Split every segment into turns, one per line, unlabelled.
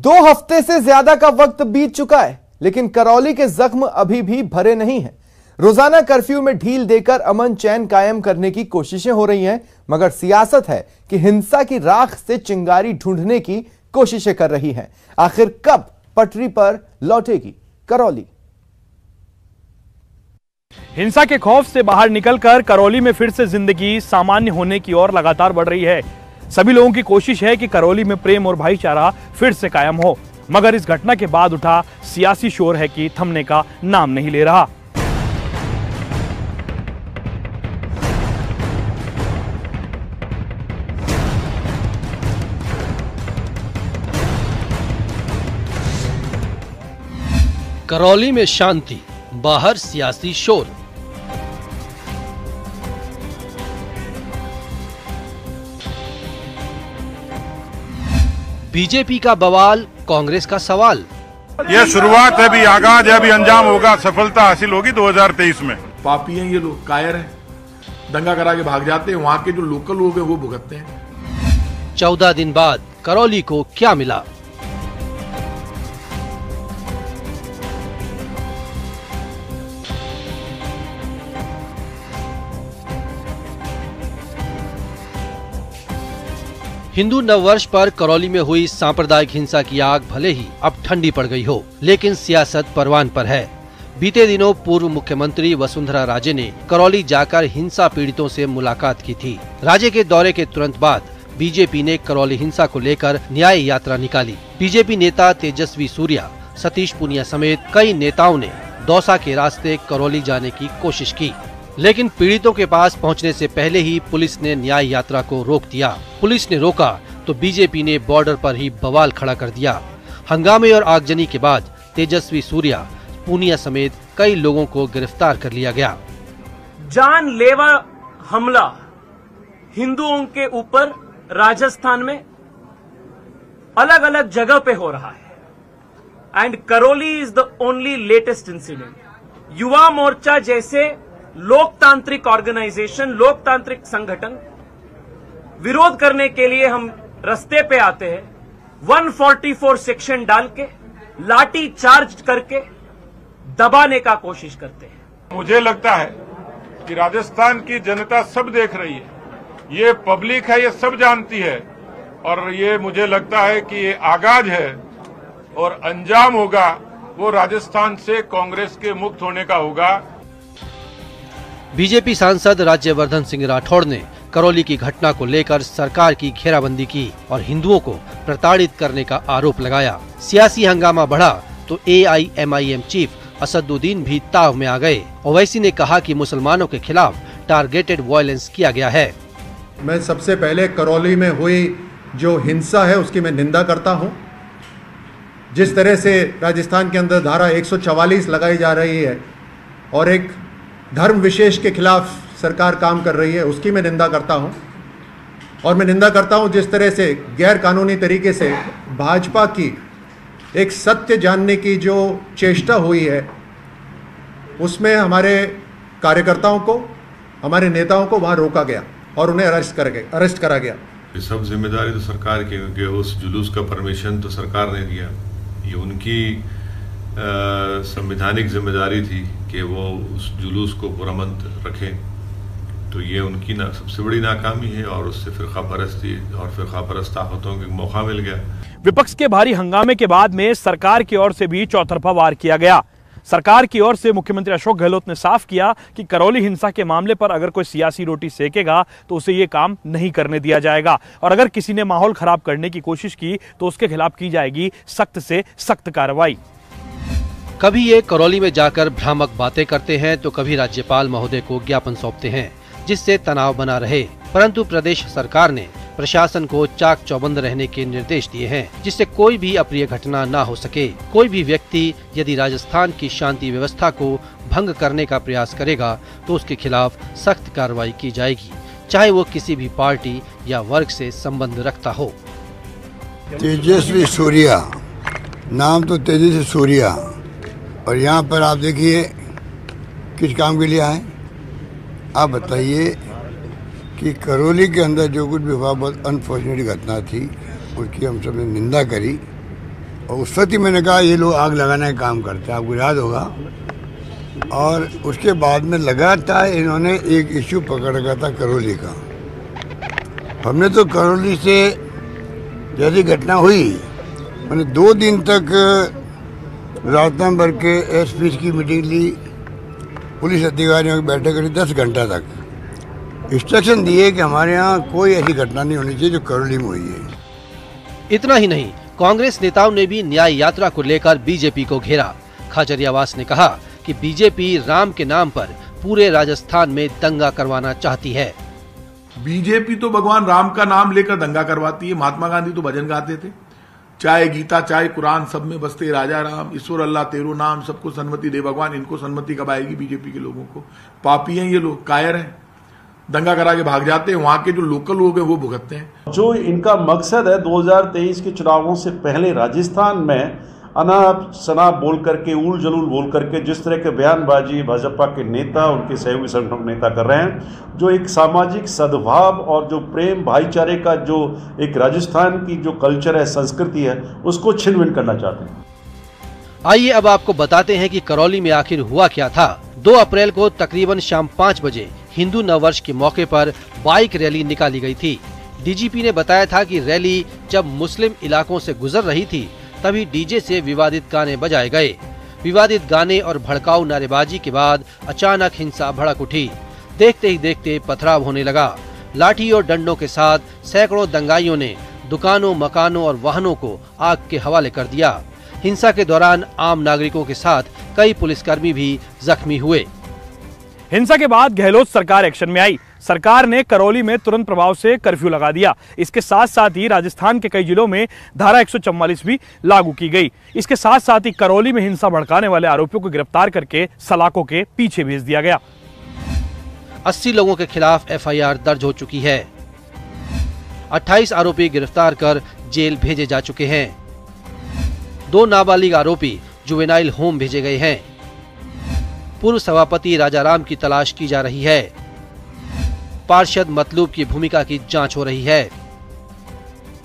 2 हफ्ते से ज्यादा का वक्त बीत चुका है, लेकिन करौली के जख्म अभी भी भरे नहीं हैं। रोजाना कर्फ्यू में ढील देकर अमन चैन कायम करने की कोशिशें हो रही हैं, मगर सियासत है कि हिंसा की राख से चिंगारी ढूंढने की कोशिशें कर रही है। आखिर कब पटरी पर लौटेगी करौली?
हिंसा के खौफ से बाहर निकलकर करौली में फिर से जिंदगी सामान्य होने की ओर लगातार बढ़ रही है। सभी लोगों की कोशिश है कि करौली में प्रेम और भाईचारा फिर से कायम हो, मगर इस घटना के बाद उठा सियासी शोर है कि थमने का नाम नहीं ले रहा।
करौली में शांति, बाहर सियासी शोर। बीजेपी का बवाल, कांग्रेस का सवाल।
यह शुरुआत है, अभी आगाज है, अभी अंजाम होगा, सफलता हासिल होगी 2023 में।
पापी हैं ये लोग, कायर हैं, दंगा करा के भाग जाते हैं। वहाँ के जो लोकल लोग हैं वो भुगतते हैं।
14 दिन बाद करौली को क्या मिला? हिंदू नववर्ष पर करौली में हुई सांप्रदायिक हिंसा की आग भले ही अब ठंडी पड़ गई हो, लेकिन सियासत परवान पर है। बीते दिनों पूर्व मुख्यमंत्री वसुंधरा राजे ने करौली जाकर हिंसा पीड़ितों से मुलाकात की थी। राजे के दौरे के तुरंत बाद बीजेपी ने करौली हिंसा को लेकर न्याय यात्रा निकाली। बीजेपी नेता तेजस्वी सूर्या, सतीश पूनिया समेत कई नेताओं ने दौसा के रास्ते करौली जाने की कोशिश की, लेकिन पीड़ितों के पास पहुंचने से पहले ही पुलिस ने न्याय यात्रा को रोक दिया। पुलिस ने रोका तो बीजेपी ने बॉर्डर पर ही बवाल खड़ा कर दिया। हंगामे और आगजनी के बाद तेजस्वी सूर्या, पूनिया समेत कई लोगों को गिरफ्तार कर लिया गया।
जानलेवा हमला हिंदुओं के ऊपर राजस्थान में अलग अलग जगह पे हो रहा है, and Karauli is the only latest incident. Yuva Morcha जैसे लोकतांत्रिक ऑर्गेनाइजेशन, लोकतांत्रिक संगठन विरोध करने के लिए हम रास्ते पे आते हैं, 144 सेक्शन डाल के लाठी चार्ज करके दबाने का कोशिश करते हैं।
मुझे लगता है कि राजस्थान की जनता सब देख रही है, ये पब्लिक है, ये सब जानती है, और ये मुझे लगता है कि ये आगाज है और अंजाम होगा वो राजस्थान से कांग्रेस के मुक्त होने का होगा।
बीजेपी सांसद राज्यवर्धन सिंह राठौड़ ने करौली की घटना को लेकर सरकार की घेराबंदी की और हिंदुओं को प्रताड़ित करने का आरोप लगाया। सियासी हंगामा बढ़ा तो AIMIM चीफ असदुद्दीन भी ताव में आ गए। ओवैसी ने कहा कि मुसलमानों के खिलाफ टारगेटेड वायलेंस किया गया है।
मैं सबसे पहले करौली में हुई जो हिंसा है उसकी मैं निंदा करता हूँ। जिस तरह से राजस्थान के अंदर धारा 144 लगाई जा रही है और एक धर्म विशेष के खिलाफ सरकार काम कर रही है, उसकी मैं निंदा करता हूं। और मैं निंदा करता हूं जिस तरह से गैर कानूनी तरीके से भाजपा की एक सत्य जानने की जो चेष्टा हुई है, उसमें हमारे कार्यकर्ताओं को, हमारे नेताओं को वहां रोका गया और उन्हें अरेस्ट करा गया।
ये सब जिम्मेदारी तो सरकार की, क्योंकि उस जुलूस का परमिशन तो सरकार ने दिया। ये उनकी संवैधानिक जिम्मेदारी थी कि वो उस जुलूस को पुरअमन रखें, तो ये उनकी सबसे बड़ी नाकामी है और उससे फिरकापरस्त ताकतों को मौका मिल गया।
विपक्ष के भारी हंगामे के बाद में सरकार की ओर से भी चौतरफा वार किया गया। सरकार की ओर से मुख्यमंत्री अशोक गहलोत ने साफ किया कि करौली हिंसा के मामले पर अगर कोई सियासी रोटी सेकेगा तो उसे ये काम नहीं करने दिया जाएगा, और अगर किसी ने माहौल खराब करने की कोशिश की तो उसके खिलाफ की जाएगी सख्त से सख्त कार्रवाई।
कभी ये करौली में जाकर भ्रामक बातें करते हैं तो कभी राज्यपाल महोदय को ज्ञापन सौंपते हैं, जिससे तनाव बना रहे। परंतु प्रदेश सरकार ने प्रशासन को चाक चौबंद रहने के निर्देश दिए हैं, जिससे कोई भी अप्रिय घटना न हो सके। कोई भी व्यक्ति यदि राजस्थान की शांति व्यवस्था को भंग करने का प्रयास करेगा तो उसके खिलाफ सख्त कार्रवाई की जाएगी, चाहे वो किसी भी पार्टी या वर्ग से संबंध रखता हो।
तेजस्वी सूर्या, नाम तो तेजस्वी सूर्या, और यहाँ पर आप देखिए किस काम के लिए आए। आप बताइए कि करौली के अंदर जो कुछ भी हुआ बहुत अनफॉर्चुनेट घटना थी, उसकी हम सब ने निंदा करी और उस वक्त ही मैंने कहा ये लोग आग लगाने का काम करते हैं, आपको याद होगा। और उसके बाद में लगातार इन्होंने एक इश्यू पकड़ रखा था करौली का। हमने तो करौली से जैसी घटना हुई, मैंने 2 दिन तक राजस्थान भर के एसपी की मीटिंग ली, पुलिस अधिकारियों की बैठक करी 10 घंटा तक। इंस्ट्रक्शन दिए कि हमारे यहाँ कोई ऐसी घटना नहीं होनी चाहिए जो करौली में हुई है।
इतना ही नहीं, कांग्रेस नेताओं ने भी न्याय यात्रा को लेकर बीजेपी को घेरा। खाचरियावास ने कहा कि बीजेपी राम के नाम पर पूरे राजस्थान में दंगा करवाना चाहती है।
बीजेपी तो भगवान राम का नाम लेकर दंगा करवाती है। महात्मा गांधी तो भजन गाते थे, चाहे गीता चाहे कुरान, सब में बसते राजा राम, ईश्वर अल्लाह तेरो नाम, सबको सन्मति दे भगवान। इनको सन्मति कब आएगी बीजेपी के लोगों को? पापी हैं ये लोग, कायर हैं, दंगा करा के भाग जाते हैं। वहां के जो लोकल लोग हैं वो भुगतते हैं।
जो इनका मकसद है 2023 के चुनावों से पहले राजस्थान में अनाप शनाप बोल करके, उल जलूल बोल करके जिस तरह के बयानबाजी भाजपा के नेता, उनके सहयोगी संगठन नेता कर रहे हैं, जो एक सामाजिक सद्भाव और जो प्रेम भाईचारे का जो एक राजस्थान की जो कल्चर है, संस्कृति है, उसको छिन-भिन करना चाहते हैं।
आइए अब आपको बताते हैं कि करौली में आखिर हुआ क्या था। 2 अप्रैल को तकरीबन शाम 5 बजे हिंदू नववर्ष के मौके पर बाइक रैली निकाली गई थी। डीजीपी ने बताया था कि रैली जब मुस्लिम इलाकों से गुजर रही थी तभी डीजे से विवादित गाने बजाए गए। विवादित गाने और भड़काऊ नारेबाजी के बाद अचानक हिंसा भड़क उठी। देखते ही देखते पथराव होने लगा। लाठी और डंडों के साथ सैकड़ों दंगाइयों ने दुकानों, मकानों और वाहनों को आग के हवाले कर दिया। हिंसा के दौरान आम नागरिकों के साथ कई पुलिसकर्मी भी जख्मी हुए।
हिंसा के बाद गहलोत सरकार एक्शन में आई। सरकार ने करौली में तुरंत प्रभाव से कर्फ्यू लगा दिया। इसके साथ साथ ही राजस्थान के कई जिलों में धारा 144 भी लागू की गई। इसके साथ साथ ही करौली में हिंसा भड़काने वाले आरोपियों को गिरफ्तार करके सलाखों के पीछे भेज दिया गया।
80 लोगों के खिलाफ एफआईआर दर्ज हो चुकी है। 28 आरोपी गिरफ्तार कर जेल भेजे जा चुके हैं। 2 नाबालिग आरोपी जुवेनाइल होम भेजे गए हैं। पूर्व सभापति राजाराम की तलाश की जा रही है। पार्षद मतलूब की भूमिका की जांच हो रही है।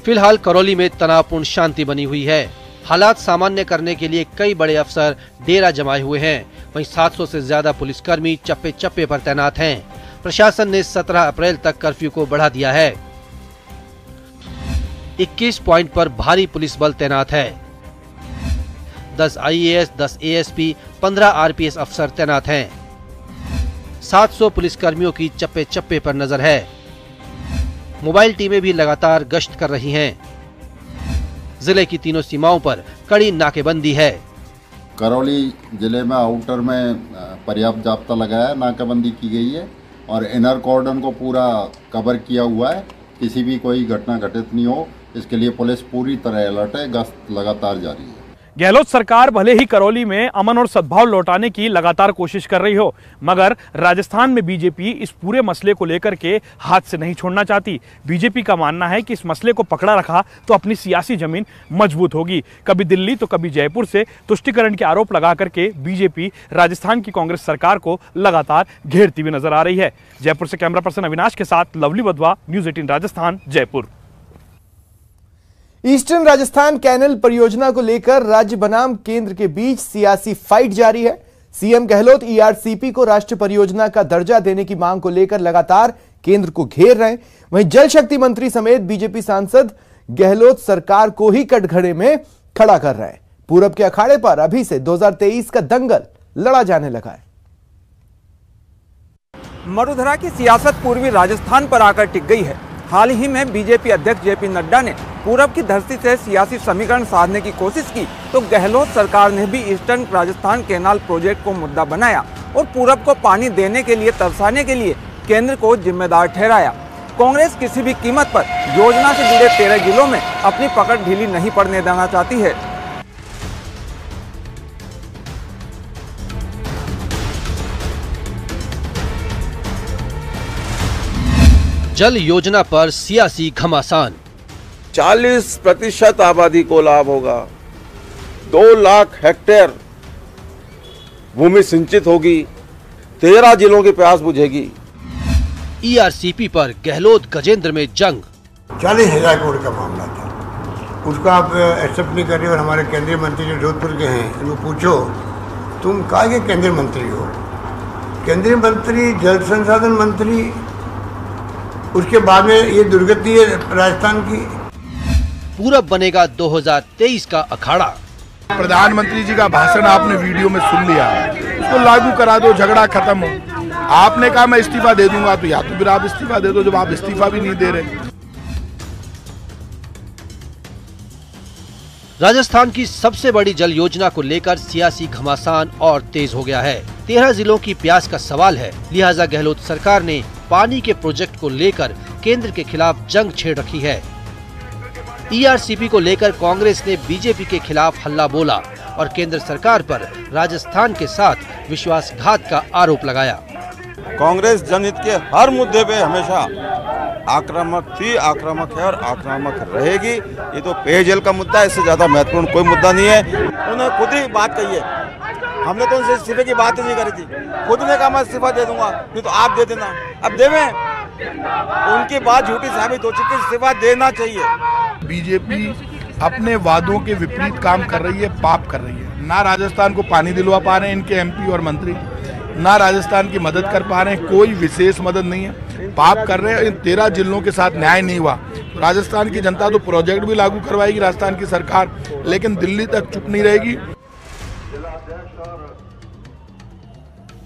फिलहाल करौली में तनावपूर्ण शांति बनी हुई है। हालात सामान्य करने के लिए कई बड़े अफसर डेरा जमाए हुए हैं। वहीं 700 से ज्यादा पुलिसकर्मी चप्पे चप्पे पर तैनात हैं। प्रशासन ने 17 अप्रैल तक कर्फ्यू को बढ़ा दिया है। 21 पॉइंट पर भारी पुलिस बल तैनात है। 10 आईएएस, 10 एएसपी, 15 आरपीएस अफसर तैनात हैं। 700 पुलिसकर्मियों की चप्पे चप्पे पर नजर है। मोबाइल टीमें भी लगातार गश्त कर रही हैं। जिले की तीनों सीमाओं पर कड़ी नाकेबंदी है।
करौली जिले में आउटर में पर्याप्त जाब्ता लगाया, नाकाबंदी की गई है और इनर कॉर्डन को पूरा कवर किया हुआ है। किसी भी कोई घटना घटित नहीं हो, इसके लिए पुलिस पूरी तरह अलर्ट है। गश्त लगातार जारी है।
गहलोत सरकार भले ही करौली में अमन और सद्भाव लौटाने की लगातार कोशिश कर रही हो, मगर राजस्थान में बीजेपी इस पूरे मसले को लेकर के हाथ से नहीं छोड़ना चाहती। बीजेपी का मानना है कि इस मसले को पकड़ा रखा तो अपनी सियासी जमीन मजबूत होगी। कभी दिल्ली तो कभी जयपुर से तुष्टीकरण के आरोप लगा करके बीजेपी राजस्थान की कांग्रेस सरकार को लगातार घेरती हुई नजर आ रही है। जयपुर से कैमरा पर्सन अविनाश के साथ Lovely Wadhwa, news 18 Rajasthan, Jaipur.
Eastern Rajasthan canal परियोजना को लेकर राज्य बनाम केंद्र के बीच सियासी फाइट जारी है। सीएम गहलोत ईआरसीपी को राष्ट्रीय परियोजना का दर्जा देने की मांग को लेकर लगातार केंद्र को घेर रहे हैं। वहीं जल शक्ति मंत्री समेत बीजेपी सांसद गहलोत सरकार को ही कटघरे में खड़ा कर रहे हैं। पूरब के अखाड़े पर अभी से 2023 का दंगल लड़ा जाने लगा है।
मरुधरा की सियासत पूर्वी राजस्थान पर आकर टिक गई है। हाल ही में बीजेपी अध्यक्ष जेपी नड्डा ने पूरब की धरती से सियासी समीकरण साधने की कोशिश की तो गहलोत सरकार ने भी ईस्टर्न राजस्थान कैनाल प्रोजेक्ट को मुद्दा बनाया और पूरब को पानी देने के लिए, तरसाने के लिए केंद्र को जिम्मेदार ठहराया। कांग्रेस किसी भी कीमत पर योजना से जुड़े 13 जिलों में अपनी पकड़ ढीली नहीं पड़ने देना चाहती है।
जल योजना पर सियासी घमासान।
40% आबादी को लाभ होगा। 2 लाख हेक्टेयर भूमि सिंचित होगी। 13 जिलों की प्यास बुझेगी।
ईआरसीपी पर गहलोत गजेंद्र में जंग।
40,000 करोड़ का मामला था। उसको आप एक्सेप्ट नहीं कर रहे। और हमारे केंद्रीय मंत्री जो जोधपुर के हैं, उनको पूछो तुम कहाँ के केंद्रीय मंत्री हो? केंद्रीय मंत्री, जल संसाधन मंत्री, उसके बाद में ये दुर्गति है राजस्थान की।
पूरब बनेगा 2023 का अखाड़ा।
प्रधानमंत्री जी का भाषण आपने वीडियो में सुन लिया, उसको लागू करा दो, झगड़ा खत्म हो। आपने कहा मैं इस्तीफा दे दूंगा, तो या तो फिर आप इस्तीफा दे दो, जब आप इस्तीफा भी नहीं दे रहे।
राजस्थान की सबसे बड़ी जल योजना को लेकर सियासी घमासान और तेज हो गया है। 13 जिलों की प्यास का सवाल है, लिहाजा गहलोत सरकार ने पानी के प्रोजेक्ट को लेकर केंद्र के खिलाफ जंग छेड़ रखी है। ईआरसीपी को लेकर कांग्रेस ने बीजेपी के खिलाफ हल्ला बोला और केंद्र सरकार पर राजस्थान के साथ विश्वासघात का आरोप लगाया।
कांग्रेस जनहित के हर मुद्दे पे हमेशा आक्रामक थी, आक्रामक है और आक्रामक रहेगी। ये तो पेयजल का मुद्दा है, इससे ज्यादा महत्वपूर्ण कोई मुद्दा नहीं है। उन्होंने खुद ही बात कही है, हमने तो उनसे इस्तीफे की बात ही नहीं करी थी। खुद ने कहा मैं इस्तीफा दे दूंगा, नहीं तो आप दे देना। अब देवे, उनकी बात झूठी साबित हो चुकी, इस्तीफा देना चाहिए।
बीजेपी अपने वादों के विपरीत काम कर रही है, पाप कर रही है। ना राजस्थान को पानी दिलवा पा रहे हैं इनके एमपी और मंत्री, ना राजस्थान की मदद कर पा रहे हैं, कोई विशेष मदद नहीं है, पाप कर रहे हैं। इन 13 जिलों के साथ न्याय नहीं हुआ। राजस्थान की जनता तो प्रोजेक्ट भी लागू करवाएगी राजस्थान की सरकार, लेकिन दिल्ली तक चुप नहीं रहेगी।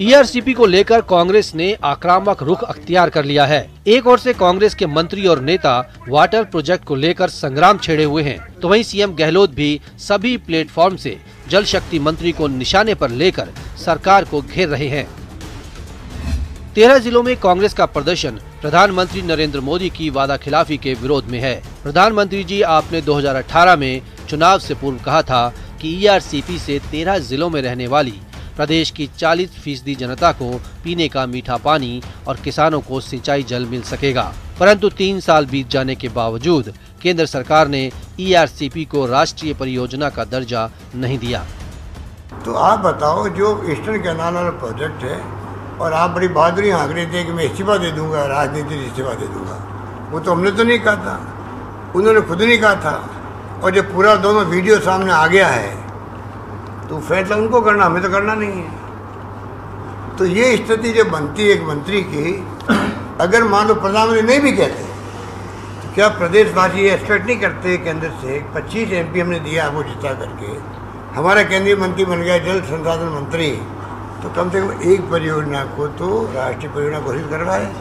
ईआरसीपी को लेकर कांग्रेस ने आक्रामक रुख अख्तियार कर लिया है। एक ओर से कांग्रेस के मंत्री और नेता वाटर प्रोजेक्ट को लेकर संग्राम छेड़े हुए हैं, तो वहीं सीएम गहलोत भी सभी प्लेटफॉर्म से जल शक्ति मंत्री को निशाने पर लेकर सरकार को घेर रहे हैं। 13 जिलों में कांग्रेस का प्रदर्शन प्रधानमंत्री नरेंद्र मोदी की वादा खिलाफी के विरोध में है। प्रधानमंत्री जी, आपने 2018 में चुनाव से पूर्व कहा था कि ईआरसीपी से 13 जिलों में रहने वाली प्रदेश की 40% जनता को पीने का मीठा पानी और किसानों को सिंचाई जल मिल सकेगा, परंतु 3 साल बीत जाने के बावजूद केंद्र सरकार ने ईआरसीपी को राष्ट्रीय परियोजना का दर्जा नहीं दिया।
तो आप बताओ, जो ईस्टर्न कैनाल वाला प्रोजेक्ट है और आप बड़ी बहादुरी हाँक रहे थे कि मैं इस्तीफा दे दूंगा, राजनीति इस्तीफा दे दूंगा, वो तो हमने तो नहीं कहा था, उन्होंने खुद नहीं कहा था। और जब पूरा दोनों वीडियो सामने आ गया है तो फैसला उनको करना, हमें तो करना नहीं है। तो ये स्थिति जब बनती है एक मंत्री की, अगर मान लो प्रधानमंत्री नहीं भी कहते, तो क्या प्रदेशवासी ये एक्सपेक्ट नहीं करते केंद्र से? 25 एमपी हमने दिया वो जिता करके, हमारा केंद्रीय मंत्री बन गया जल संसाधन मंत्री, तो कम से कम एक परियोजना को तो राष्ट्रीय परियोजना घोषित करवाए।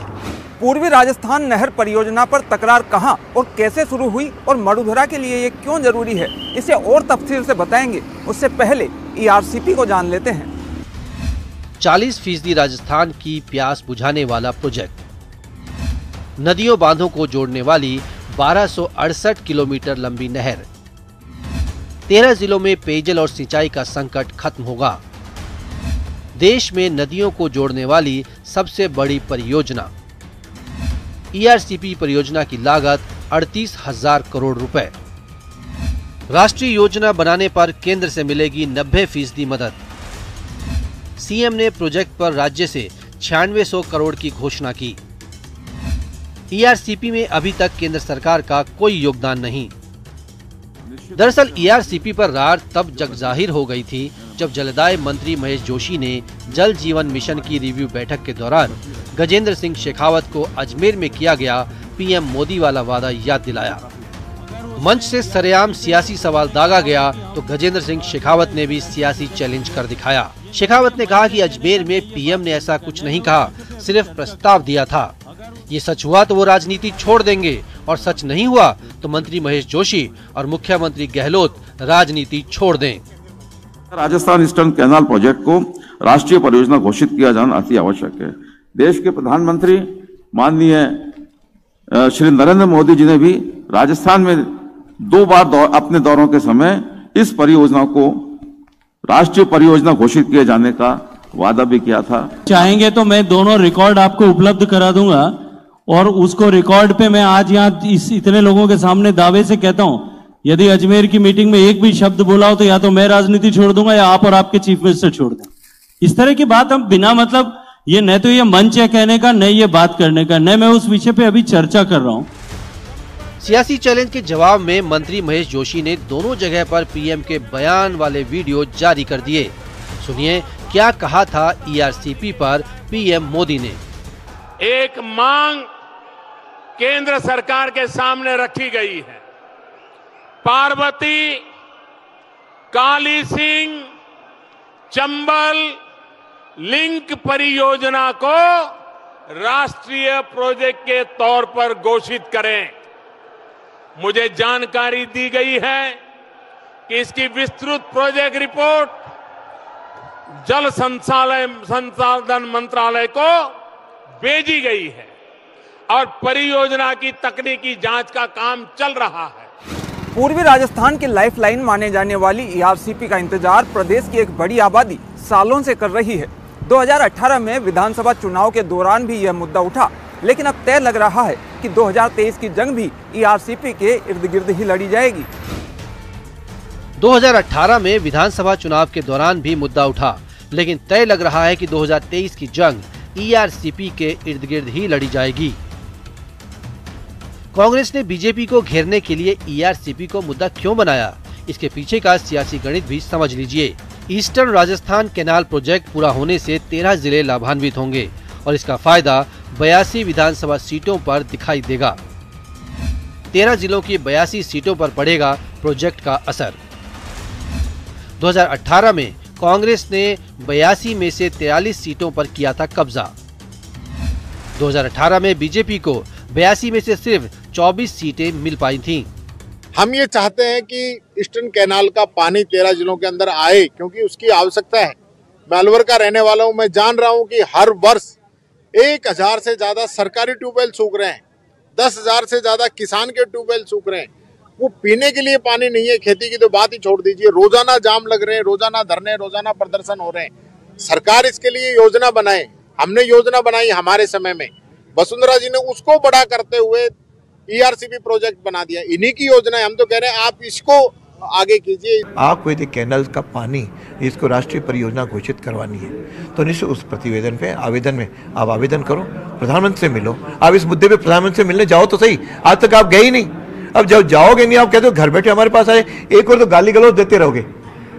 पूर्वी राजस्थान नहर परियोजना पर तकरार कहां और कैसे शुरू हुई और मरुधरा के लिए ये क्यों जरूरी है, इसे और तफसील से बताएंगे। उससे पहले ईआरसीपपी को जान लेते हैं।
40% राजस्थान की प्यास बुझाने वाला प्रोजेक्ट, नदियों बांधों को जोड़ने वाली 1268 किलोमीटर लंबी नहर, 13 जिलों में पेयजल और सिंचाई का संकट खत्म होगा। देश में नदियों को जोड़ने वाली सबसे बड़ी परियोजना। ईआरसीपी परियोजना की लागत 38,000 करोड़ रुपए। राष्ट्रीय योजना बनाने पर केंद्र से मिलेगी 90% मदद। सीएम ने प्रोजेक्ट पर राज्य से 9600 करोड़ की घोषणा की। ईआरसीपी में अभी तक केंद्र सरकार का कोई योगदान नहीं। दरअसल ईआरसीपी पर रार तब जग जाहिर हो गई थी जब जलदाय मंत्री महेश जोशी ने जल जीवन मिशन की रिव्यू बैठक के दौरान गजेंद्र सिंह शेखावत को अजमेर में किया गया पीएम मोदी वाला वादा याद दिलाया। मंच से सरेआम सियासी सवाल दागा गया तो गजेंद्र सिंह शेखावत ने भी सियासी चैलेंज कर दिखाया। शेखावत ने कहा कि अजमेर में पीएम ने ऐसा कुछ नहीं कहा, सिर्फ प्रस्ताव दिया था। ये सच हुआ तो वो राजनीति छोड़ देंगे और सच नहीं हुआ तो मंत्री महेश जोशी और मुख्यमंत्री गहलोत राजनीति छोड़ दें।
राजस्थान ईस्टर्न कैनाल प्रोजेक्ट को राष्ट्रीय परियोजना घोषित किया जाना अति आवश्यक है। देश के प्रधानमंत्री माननीय श्री नरेंद्र मोदी जी ने भी राजस्थान में 2 बार अपने दौरों के समय इस परियोजना को राष्ट्रीय परियोजना घोषित किए जाने का वादा भी किया था।
चाहेंगे तो मैं दोनों रिकॉर्ड आपको उपलब्ध करा दूंगा और उसको रिकॉर्ड पे मैं आज यहाँ इतने लोगों के सामने दावे से कहता हूँ, यदि अजमेर की मीटिंग में एक भी शब्द बोला हो तो या तो मैं राजनीति छोड़ दूंगा या आप और आपके चीफ मिनिस्टर छोड़ दें। इस तरह की बात हम बिना मतलब, ये न तो ये मंच है कहने का, न ये बात करने का, न मैं उस विषय पे अभी चर्चा कर रहा हूं।
सियासी चैलेंज के जवाब में मंत्री महेश जोशी ने दोनों जगह पर पीएम के बयान वाले वीडियो जारी कर दिए। सुनिए क्या कहा था ईआरसीपी पर पीएम मोदी ने।
एक मांग केंद्र सरकार के सामने रखी गई है। पार्वती, काली सिंह, चंबल लिंक परियोजना को राष्ट्रीय प्रोजेक्ट के तौर पर घोषित करें। मुझे जानकारी दी गई है कि इसकी विस्तृत प्रोजेक्ट रिपोर्ट जल संसाधन मंत्रालय को भेजी गई है और परियोजना की तकनीकी जांच का काम चल रहा है।
पूर्वी राजस्थान की लाइफलाइन माने जाने वाली ईआरसीपी का इंतजार प्रदेश की एक बड़ी आबादी सालों से कर रही है। 2018 में विधानसभा चुनाव के दौरान भी यह मुद्दा उठा, लेकिन अब तय लग रहा है कि 2023 की जंग भी ईआरसीपी के इर्द गिर्द ही लड़ी जाएगी।
2018 में विधानसभा चुनाव के दौरान भी मुद्दा उठा, लेकिन तय लग रहा है कि 2023 की जंग ईआरसीपी के इर्द गिर्द ही लड़ी जाएगी। कांग्रेस ने बीजेपी को घेरने के लिए ईआरसीपी को मुद्दा क्यों बनाया, इसके पीछे का सियासी गणित भी समझ लीजिए। ईस्टर्न राजस्थान कैनाल प्रोजेक्ट पूरा होने से 13 जिले लाभान्वित होंगे और इसका फायदा 82 विधानसभा सीटों पर दिखाई देगा। 13 जिलों की 82 सीटों पर पड़ेगा प्रोजेक्ट का असर। 2018 में कांग्रेस ने 82 में से 43 सीटों पर किया था कब्जा। 2018 में बीजेपी को 82 में से सिर्फ 24 सीटें मिल पाई थीं।
हम ये चाहते हैं कि ईस्टर्न कैनाल का पानी 13 जिलों के अंदर आए, क्योंकि उसकी आवश्यकता है। मैं अलवर का रहने वाला हूं, मैं जान रहा हूं कि हर वर्ष 1000 से ज्यादा सरकारी ट्यूबवेल सूख रहे हैं, 10,000 से ज्यादा किसान के ट्यूबवेल सूख रहे हैं। वो पीने के लिए पानी नहीं है, खेती की तो बात ही छोड़ दीजिए। रोजाना जाम लग रहे हैं, रोजाना धरने, रोजाना प्रदर्शन हो रहे हैं। सरकार इसके लिए योजना बनाए। हमने योजना बनाई हमारे समय में, वसुंधरा जी ने उसको बड़ा करते हुए ईआरसीपी प्रोजेक्ट बना दिया। इन्हीं की योजना है। हम तो कह रहे हैं आप इसको आगे कीजिए।
आपको यदि कैनल का पानी इसको राष्ट्रीय परियोजना घोषित करवानी है तो निश्चित उस प्रतिवेदन पे आवेदन में आप आवेदन करो, प्रधानमंत्री से मिलो। आप इस मुद्दे पे प्रधानमंत्री से मिलने जाओ तो सही, आज तक आप गए ही नहीं। अब जब जाओगे नहीं, आप कहते हो घर बैठे हमारे पास आए, एक और तो गाली गलौज देते रहोगे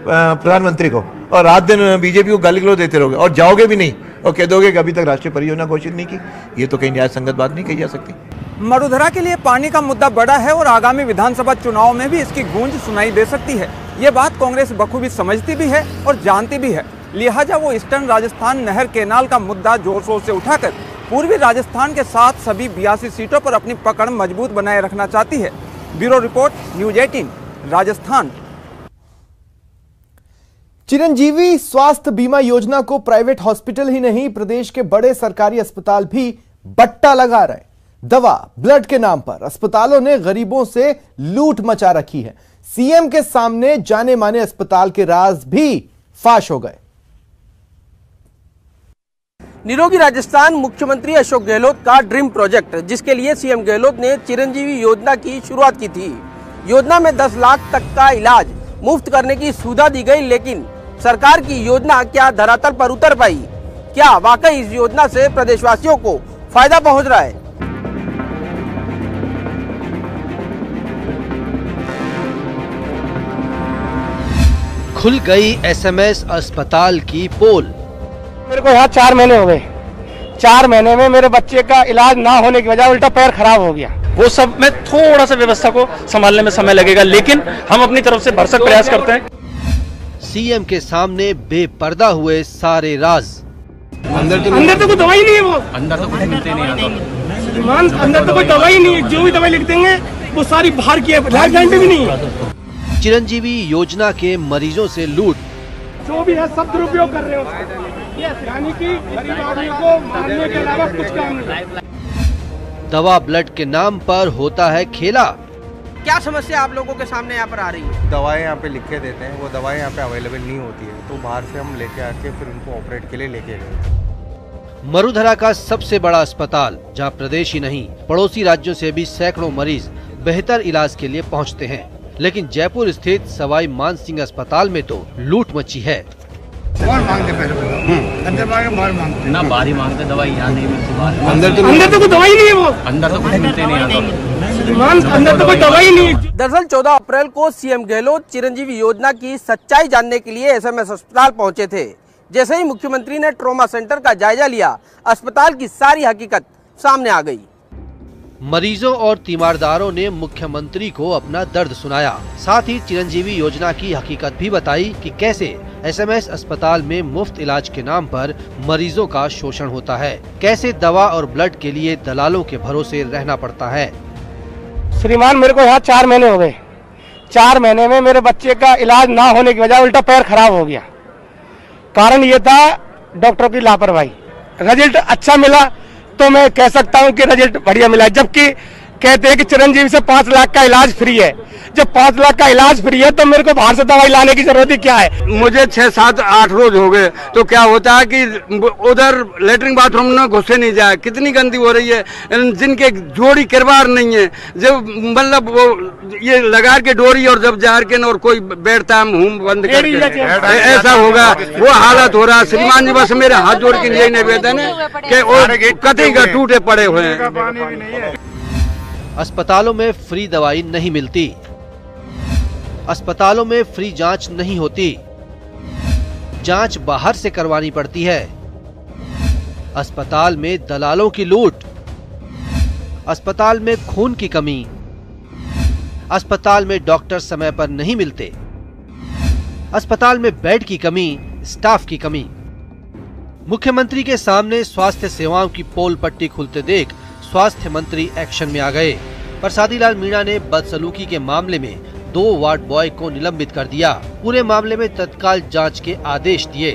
प्रधानमंत्री को और रात दिन बीजेपी को गाली गलौज देते रहोगे और जाओगे भी नहीं और कह दोगे कि अभी तक राष्ट्रीय परियोजना घोषित नहीं की। ये तो कहीं न्याय संगत बात नहीं कही जा सकती।
मरुधरा के लिए पानी का मुद्दा बड़ा है और आगामी विधानसभा चुनाव में भी इसकी गूंज सुनाई दे सकती है। ये बात कांग्रेस बखूबी समझती भी है और जानती भी है। लिहाजा वो ईस्टर्न राजस्थान नहर कैनाल का मुद्दा जोर शोर से उठाकर पूर्वी राजस्थान के साथ सभी 82 सीटों पर अपनी पकड़ मजबूत बनाए रखना चाहती है। Bureau report, news 18 Rajasthan.
Chiranjeevi स्वास्थ्य बीमा योजना को प्राइवेट हॉस्पिटल ही नहीं, प्रदेश के बड़े सरकारी अस्पताल भी बट्टा लगा रहे हैं। दवा, ब्लड के नाम पर अस्पतालों ने गरीबों से लूट मचा रखी है। सीएम के सामने जाने माने अस्पताल के राज भी फाश हो गए।
निरोगी राजस्थान मुख्यमंत्री अशोक गहलोत का ड्रीम प्रोजेक्ट, जिसके लिए सीएम गहलोत ने चिरंजीवी योजना की शुरुआत की थी। योजना में 10 लाख तक का इलाज मुफ्त करने की सुविधा दी गई, लेकिन सरकार की योजना क्या धरातल पर उतर पाई? क्या वाकई इस योजना से प्रदेशवासियों को फायदा पहुंच रहा है?
खुल गई एसएमएस अस्पताल की पोल।
मेरे को यहाँ 4 महीने हो गए। 4 महीने में मेरे बच्चे का इलाज ना होने की वजह उल्टा पैर खराब हो गया। वो सब में थोड़ा सा व्यवस्था को संभालने में समय लगेगा, लेकिन हम अपनी तरफ से भरसक प्रयास करते हैं।
सीएम के सामने बेपर्दा हुए सारे राज।
अंदर तो कोई दवाई नहीं है, वो अंदर तो कुछ मिलते नहीं आता। अंदर तो कोई दवाई नहीं है, जो भी दवाई लिख देंगे वो सारी बाहर की है, लाइफ गारंटी भी नहीं है।
चिरंजीवी योजना के मरीजों से लूट,
जो भी है सब दुरुपयोग कर रहे हो, यानी कि गरीब आदमी को मारने के अलावा कुछ काम नहीं।
दवा ब्लड के नाम पर होता है खेला।
क्या समस्या आप लोगों के सामने यहाँ पर आ रही है?
दवाएं यहाँ पे लिख के देते हैं, वो दवाएं यहाँ पे अवेलेबल नहीं होती है, तो बाहर से हम लेके आके फिर उनको ऑपरेट के लिए लेके गए।
मरुधरा का सबसे बड़ा अस्पताल, जहाँ प्रदेश ही नहीं पड़ोसी राज्यों से भी सैकड़ों मरीज बेहतर इलाज के लिए पहुँचते हैं, लेकिन जयपुर स्थित सवाई मानसिंह अस्पताल में तो लूट मची है।
अंदर मांगते
ना, बाहरी मांगते, दवाई यहाँ नहीं मिलती।
अंदर तो कोई दवाई नहीं है, वो
अंदर तो कुछ मिलते नहीं आता।
अंदर तो कोई दवाई नहीं। दरअसल 14 अप्रैल को सीएम गहलोत चिरंजीवी योजना की सच्चाई जानने के लिए एसएमएस अस्पताल पहुंचे थे। जैसे ही मुख्यमंत्री ने ट्रॉमा सेंटर का जायजा लिया, अस्पताल की सारी हकीकत सामने आ गई।
मरीजों और तीमारदारों ने मुख्यमंत्री को अपना दर्द सुनाया, साथ ही चिरंजीवी योजना की हकीकत भी बताई कि कैसे एसएमएस अस्पताल में मुफ्त इलाज के नाम पर मरीजों का शोषण होता है, कैसे दवा और ब्लड के लिए दलालों के भरोसे रहना पड़ता है।
श्रीमान, मेरे को यहाँ 4 महीने हो गए। 4 महीने में मेरे बच्चे का इलाज ना होने की वजह उल्टा पैर खराब हो गया। कारण ये था डॉक्टरों की लापरवाही। रिजल्ट अच्छा मिला तो मैं कह सकता हूं कि रिजल्ट बढ़िया मिला, जबकि कहते हैं कि चिरंजीवी से 5 लाख का इलाज फ्री है। जब 5 लाख का इलाज फ्री है तो मेरे को बाहर से दवाई लाने की जरूरत ही क्या है।
मुझे 6, 7, 8 रोज हो गए तो क्या होता है कि उधर लेटरिन बाथरूम में घुसे नहीं जाए। कितनी गंदी हो रही है, जिनके जोड़ी किरवार नहीं है, जब मतलब वो ये लगा के डोरी और जब जार के और कोई बैठता है मुंह बंद करके, ऐसा होगा वो हालत हो रहा है। श्रीमान जी, बस मेरे हाथ जोड़ के यही निवेदन है कि कतई का टूटे पड़े हुए हैं।
अस्पतालों में फ्री दवाई नहीं मिलती, अस्पतालों में फ्री जांच नहीं होती, जांच बाहर से करवानी पड़ती है। अस्पताल में दलालों की लूट, अस्पताल में खून की कमी, अस्पताल में डॉक्टर समय पर नहीं मिलते, अस्पताल में बेड की कमी, स्टाफ की कमी। मुख्यमंत्री के सामने स्वास्थ्य सेवाओं की पोल पट्टी खुलते देख स्वास्थ्य मंत्री एक्शन में आ गए। प्रसादी लाल मीणा ने बदसलूकी के मामले में 2 वार्ड बॉय को निलंबित कर दिया। पूरे मामले में तत्काल जांच के आदेश दिए।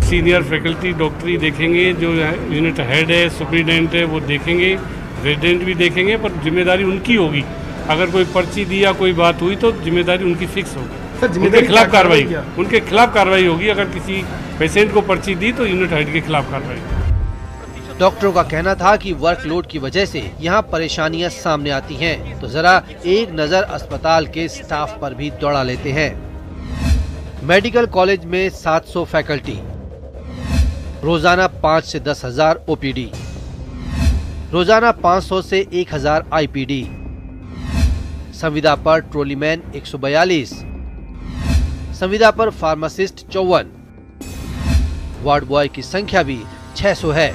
सीनियर फैकल्टी डॉक्टरी देखेंगे, जो यूनिट हेड है, सुप्रिटेंडेंट है, वो देखेंगे, रेजिडेंट भी देखेंगे, पर जिम्मेदारी उनकी होगी। अगर कोई पर्ची दी या कोई बात हुई तो जिम्मेदारी उनकी फिक्स होगी, उनके खिलाफ कार्रवाई होगी। अगर किसी पेशेंट को पर्ची दी तो यूनिट हेड के खिलाफ कार्रवाई।
डॉक्टरों का कहना था कि वर्कलोड की वजह से यहाँ परेशानियां सामने आती हैं, तो जरा एक नजर अस्पताल के स्टाफ पर भी दौड़ा लेते हैं। मेडिकल कॉलेज में 700 फैकल्टी, रोजाना 5 से 10 हजार ओपीडी, रोजाना 500 से 1000 आईपीडी, संविदा पर ट्रोलीमैन 142, संविदा पर फार्मासिस्ट 54, वार्ड बॉय की संख्या भी 600 है।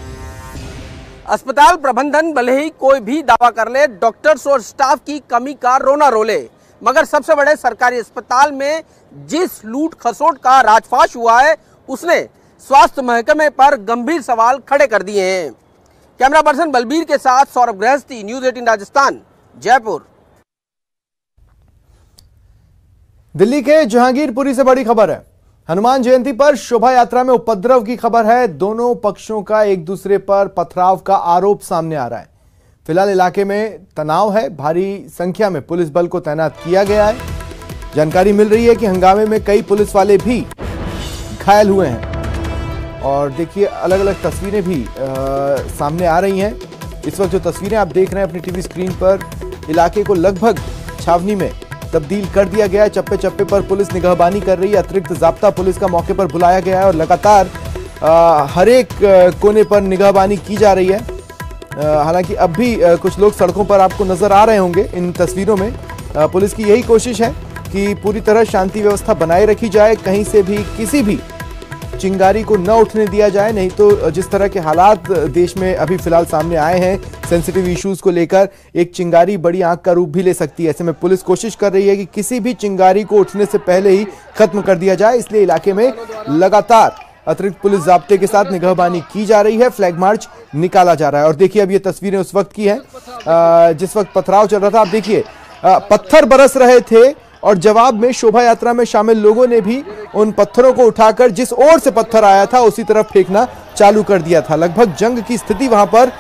अस्पताल प्रबंधन भले ही कोई भी दावा कर ले, डॉक्टर्स और स्टाफ की कमी का रोना रोले, मगर सबसे बड़े सरकारी अस्पताल में जिस लूट खसोट का राजफाश हुआ है, उसने स्वास्थ्य महकमे पर गंभीर सवाल खड़े कर दिए हैं। कैमरा पर्सन बलबीर के साथ सौरभ गृहस्थी, न्यूज 18 राजस्थान, जयपुर।
दिल्ली के जहांगीरपुरी से बड़ी खबर है। हनुमान जयंती पर शोभा यात्रा में उपद्रव की खबर है। दोनों पक्षों का एक दूसरे पर पथराव का आरोप सामने आ रहा है। फिलहाल इलाके में तनाव है, भारी संख्या में पुलिस बल को तैनात किया गया है। जानकारी मिल रही है कि हंगामे में कई पुलिस वाले भी घायल हुए हैं। और देखिए, अलग अलग तस्वीरें भी सामने आ रही हैं। इस वक्त जो तस्वीरें आप देख रहे हैं अपनी टीवी स्क्रीन पर, इलाके को लगभग छावनी में तब्दील कर दिया गया है। चप्पे चप्पे पर पुलिस निगहबानी कर रही है। अतिरिक्त जाब्ता पुलिस का मौके पर बुलाया गया है और लगातार हर एक कोने पर निगहबानी की जा रही है। हालांकि अब भी कुछ लोग सड़कों पर आपको नजर आ रहे होंगे इन तस्वीरों में। पुलिस की यही कोशिश है कि पूरी तरह शांति व्यवस्था बनाए रखी जाए, कहीं से भी किसी भी चिंगारी को न उठने दिया जाए। नहीं तो जिस तरह के हालात देश में अभी फिलहाल सामने आए हैं सेंसिटिव इश्यूज को लेकर, एक चिंगारी बड़ी आंख का रूप भी ले सकती है। ऐसे में पुलिस कोशिश कर रही है कि किसी भी चिंगारी को उठने से पहले ही खत्म कर दिया जाए। इसलिए इलाके में लगातार अतिरिक्त पुलिस जाब्ते के साथ निगहबानी की जा रही है, फ्लैग मार्च निकाला जा रहा है। और देखिए, अब ये तस्वीरें उस वक्त की हैं जिस वक्त पथराव चल रहा था। आप देखिए, पत्थर बरस रहे थे और जवाब में शोभा यात्रा में शामिल लोगों ने भी उन पत्थरों को उठाकर जिस ओर से पत्थर आया था उसी तरफ फेंकना चालू कर दिया था। लगभग जंग की स्थिति वहां पर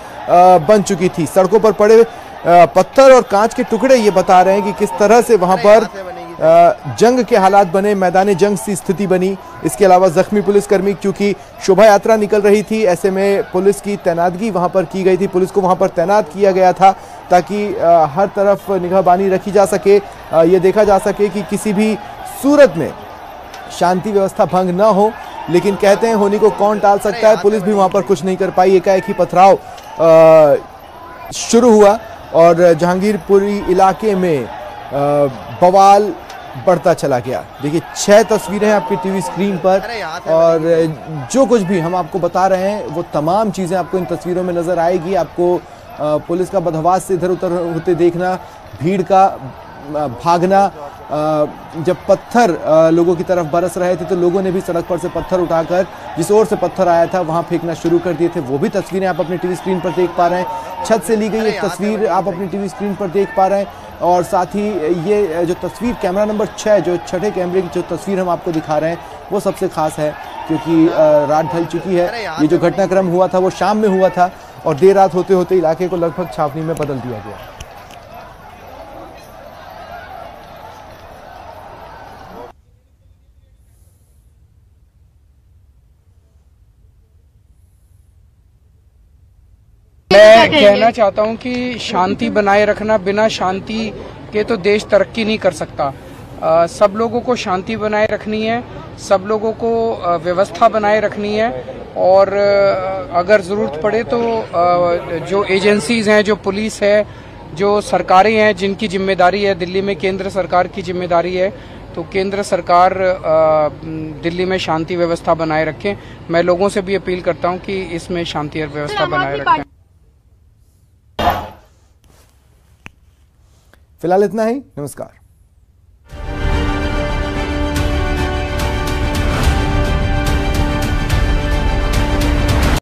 बन चुकी थी। सड़कों पर पड़े पत्थर और कांच के टुकड़े ये बता रहे हैं कि किस तरह से वहां पर जंग के हालात बने, मैदान जंग सी स्थिति बनी। इसके अलावा जख्मी पुलिसकर्मी, क्योंकि शोभा यात्रा निकल रही थी, ऐसे में पुलिस की तैनातगी वहां पर की गई थी। पुलिस को वहां पर तैनात किया गया था ताकि हर तरफ निगहबानी रखी जा सके, ये देखा जा सके कि किसी भी सूरत में शांति व्यवस्था भंग न हो। लेकिन कहते हैं होने को कौन टाल सकता है, पुलिस भी वहां पर कुछ नहीं कर पाई। एकाएक ही पथराव शुरू हुआ और जहांगीरपुरी इलाके में बवाल बढ़ता चला गया। देखिए 6 तस्वीरें हैं आपकी टीवी स्क्रीन पर और जो कुछ भी हम आपको बता रहे हैं वो तमाम चीज़ें आपको इन तस्वीरों में नज़र आएगी। आपको पुलिस का बदहवास से इधर उधर होते देखना, भीड़ का भागना, जब पत्थर लोगों की तरफ बरस रहे थे तो लोगों ने भी सड़क पर से पत्थर उठाकर जिस ओर से पत्थर आया था वहां फेंकना शुरू कर दिए थे। वो भी तस्वीरें आप अपनी टीवी स्क्रीन पर देख पा रहे हैं। छत से ली गई एक तस्वीर आप अपनी टीवी स्क्रीन पर देख पा रहे हैं और साथ ही ये जो तस्वीर कैमरा नंबर 6 जो छठे कैमरे की जो तस्वीर हम आपको दिखा रहे हैं वो सबसे खास है क्योंकि रात ढल चुकी है। ये जो घटनाक्रम हुआ था वो शाम में हुआ था और देर रात होते होते इलाके को लगभग छावनी में बदल दिया गया।
मैं कहना चाहता हूं कि शांति बनाए रखना, बिना शांति के तो देश तरक्की नहीं कर सकता। सब लोगों को शांति बनाए रखनी है, सब लोगों को व्यवस्था बनाए रखनी है और अगर ज़रूरत पड़े तो जो एजेंसीज हैं, जो पुलिस है, जो सरकारें हैं जिनकी जिम्मेदारी है, दिल्ली में केंद्र सरकार की जिम्मेदारी है तो केंद्र सरकार दिल्ली में शांति व्यवस्था बनाए रखें। मैं लोगों से भी अपील करता हूं कि इसमें शांति और व्यवस्था बनाए रखें।
फिलहाल इतना ही, नमस्कार।